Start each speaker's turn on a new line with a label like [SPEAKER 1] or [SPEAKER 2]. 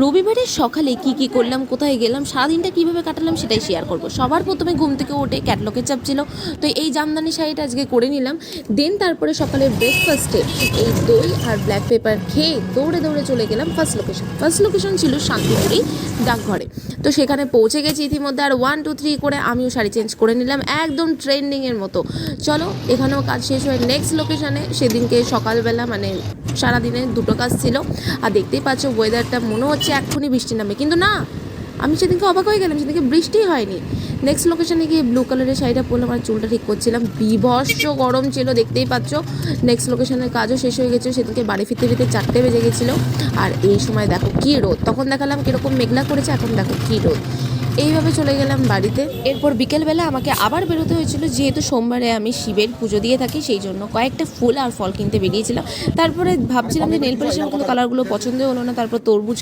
[SPEAKER 1] রবিবারের সকালে কি করলাম, কোথায় গেলাম, সারাদিনটা কীভাবে কাটালাম সেটাই শেয়ার করব। সবার প্রথমে ঘুম থেকে উঠে ক্যাটলগের চাপ ছিল, তো এই জামদানি শাড়িটা আজকে করে নিলাম। দেন তারপরে সকালের ব্রেকফাস্টে এই দই আর ব্ল্যাক পেপার খেয়ে দৌড়ে দৌড়ে চলে গেলাম ফার্স্ট লোকেশন ছিল শান্তিপুরি ডাকঘরে। তো সেখানে পৌঁছে গেছি ইতিমধ্যে, আর 1 2 3 করে আমিও শাড়ি চেঞ্জ করে নিলাম একদম ট্রেন্ডিংয়ের মতো। চলো এখানেও কাজ শেষ হয়ে নেক্সট লোকেশানে। সেদিনকে সকালবেলা মানে সারাদিনে দুটো কাজ ছিল, আর দেখতেই পাচ্ছ ওয়েদারটা মনে হচ্ছে এক্ষুনি বৃষ্টি নামে, কিন্তু না, আমি সেদিনকে অবাক হয়ে গেলাম, সেদিনকে বৃষ্টিই হয়নি। নেক্সট লোকেশানে গিয়ে ব্লু কালারের শাড়িটা পরলাম, আর চুলটা ঠিক করছিলাম, বিভৎস গরম ছিল দেখতেই পাচ্ছ। নেক্সট লোকেশানের কাজও শেষ হয়ে গেছে, সেদিনকে বাড়ি ফিরতে ফিরতে 4টে বেজে গেছিলো। আর এই সময় দেখো কী রোদ, তখন দেখালাম কীরকম মেঘলা করেছে, এখন দেখো কী রোদ। এইভাবে চলে গেলাম বাড়িতে। এরপর বিকেলবেলা আমাকে আবার বেরোতে হয়েছিল, যেহেতু সোমবারে আমি শিবের পুজো দিয়ে থাকি, সেই জন্য কয়েকটা ফুল আর ফল কিনতে বেরিয়েছিলাম। তারপরে ভাবছিলাম যে নেল পলিশের কোনো কালারগুলো পছন্দ হলো না, তারপর তরমুজ